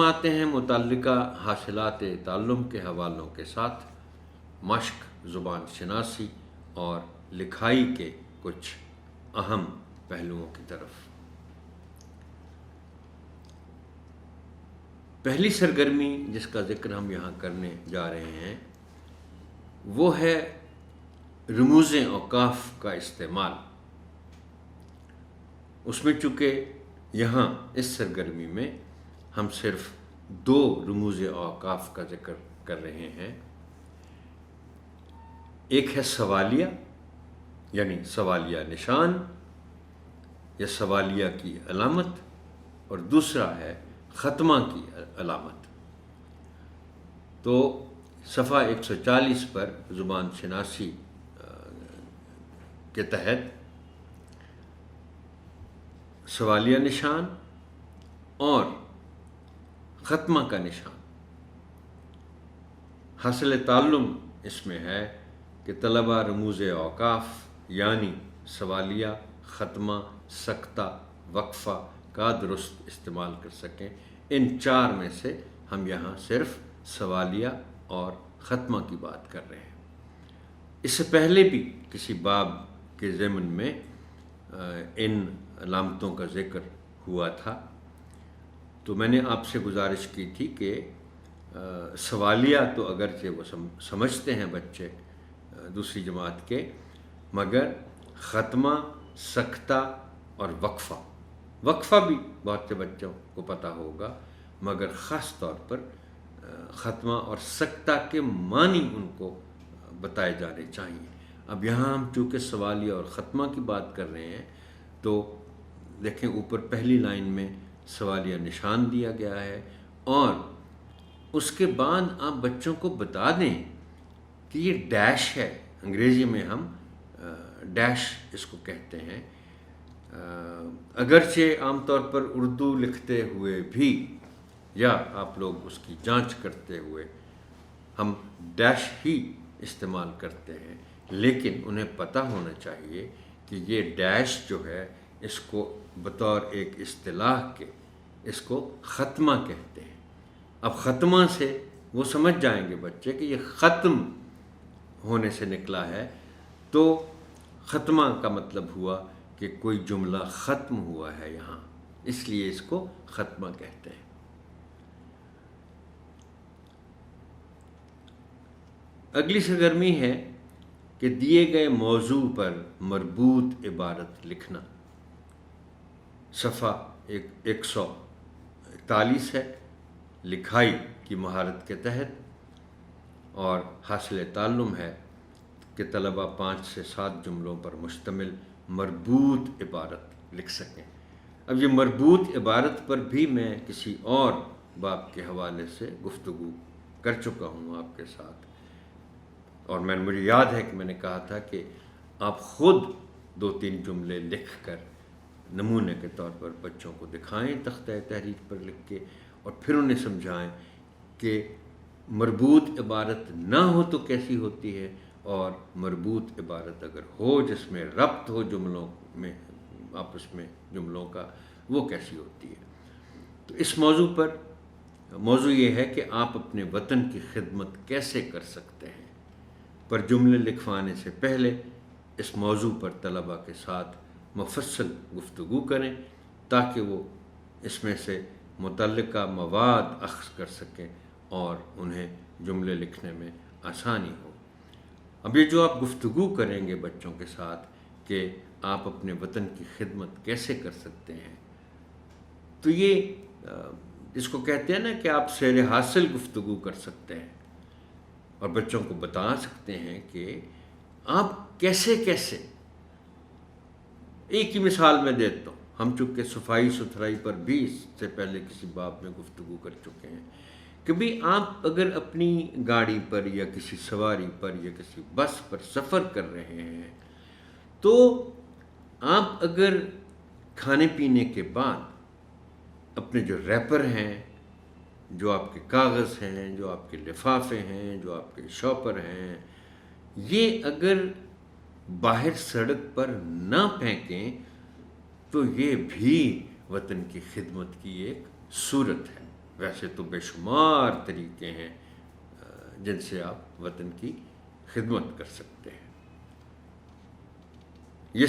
فرماتے ہیں متعلقہ حاصلات تعلم کے حوالوں کے ساتھ مشق، زبان شناسی اور لکھائی کے کچھ اہم پہلوؤں کی طرف۔ پہلی سرگرمی جس کا ذکر ہم یہاں کرنے جا رہے ہیں وہ ہے رموز اوقاف کا استعمال۔ اس میں چونکہ یہاں اس سرگرمی میں ہم صرف 2 رموز اوقاف کا ذکر کر رہے ہیں، ایک ہے سوالیہ یعنی سوالیہ نشان یا سوالیہ کی علامت، اور دوسرا ہے ختمہ کی علامت۔ تو صفحہ 140 پر زبان شناسی کے تحت سوالیہ نشان اور ختمہ کا نشان حاصل تعلم اس میں ہے کہ طلبہ رموز اوقاف یعنی سوالیہ، ختمہ، سکتہ، وقفہ کا درست استعمال کر سکیں۔ ان 4 میں سے ہم یہاں صرف سوالیہ اور ختمہ کی بات کر رہے ہیں۔ اس سے پہلے بھی کسی باب کے ضمن میں ان علامتوں کا ذکر ہوا تھا، تو میں نے آپ سے گزارش کی تھی کہ سوالیہ تو اگرچہ وہ سمجھتے ہیں بچے دوسری جماعت کے، مگر ختمہ، سکتہ اور وقفہ بھی بہت سے بچوں کو پتہ ہوگا، مگر خاص طور پر ختمہ اور سکتہ کے معنی ان کو بتائے جانے چاہیے۔ اب یہاں ہم چونکہ سوالیہ اور ختمہ کی بات کر رہے ہیں تو دیکھیں اوپر پہلی لائن میں سوالیہ نشان دیا گیا ہے، اور اس کے بعد آپ بچوں کو بتا دیں کہ یہ ڈیش ہے۔ انگریزی میں ہم ڈیش اس کو کہتے ہیں، اگرچہ عام طور پر اردو لکھتے ہوئے بھی یا آپ لوگ اس کی جانچ کرتے ہوئے ہم ڈیش ہی استعمال کرتے ہیں، لیکن انہیں پتہ ہونا چاہیے کہ یہ ڈیش جو ہے اس کو بطور ایک اصطلاح کے اس کو ختمہ کہتے ہیں۔ اب ختمہ سے وہ سمجھ جائیں گے بچے کہ یہ ختم ہونے سے نکلا ہے، تو ختمہ کا مطلب ہوا کہ کوئی جملہ ختم ہوا ہے یہاں، اس لیے اس کو ختمہ کہتے ہیں۔ اگلی سرگرمی ہے کہ دیے گئے موضوع پر مربوط عبارت لکھنا۔ صفحہ 141 ہے، لکھائی کی مہارت کے تحت، اور حاصل تعلم ہے کہ طلبہ 5 سے 7 جملوں پر مشتمل مربوط عبارت لکھ سکیں۔ اب یہ مربوط عبارت پر بھی میں کسی اور باب کے حوالے سے گفتگو کر چکا ہوں آپ کے ساتھ، اور مجھے یاد ہے کہ میں نے کہا تھا کہ آپ خود 2-3 جملے لکھ کر نمونے کے طور پر بچوں کو دکھائیں تختہ تحریر پر لکھ کے، اور پھر انہیں سمجھائیں کہ مربوط عبارت نہ ہو تو کیسی ہوتی ہے، اور مربوط عبارت اگر ہو جس میں ربط ہو جملوں میں آپس میں جملوں کا، وہ کیسی ہوتی ہے۔ تو اس موضوع یہ ہے کہ آپ اپنے وطن کی خدمت کیسے کر سکتے ہیں، پر جملے لکھوانے سے پہلے اس موضوع پر طلباء کے ساتھ مفصل گفتگو کریں تاکہ وہ اس میں سے متعلقہ مواد اخذ کر سکیں اور انہیں جملے لکھنے میں آسانی ہو۔ اب یہ جو آپ گفتگو کریں گے بچوں کے ساتھ کہ آپ اپنے وطن کی خدمت کیسے کر سکتے ہیں، تو یہ اس کو کہتے ہیں نا کہ آپ سیر حاصل گفتگو کر سکتے ہیں اور بچوں کو بتا سکتے ہیں کہ آپ کیسے ایک ہی مثال میں دیتا ہوں، ہم چونکہ صفائی ستھرائی پر بھی اس سے پہلے کسی باب میں گفتگو کر چکے ہیں کہ بھی آپ اگر اپنی گاڑی پر یا کسی سواری پر یا کسی بس پر سفر کر رہے ہیں، تو آپ اگر کھانے پینے کے بعد اپنے جو ریپر ہیں، جو آپ کے کاغذ ہیں، جو آپ کے لفافے ہیں، جو آپ کے شاپر ہیں، یہ اگر باہر سڑک پر نہ پھینکیں تو یہ بھی وطن کی خدمت کی ایک صورت ہے۔ ویسے تو بے شمار طریقے ہیں جن سے آپ وطن کی خدمت کر سکتے ہیں۔ یہ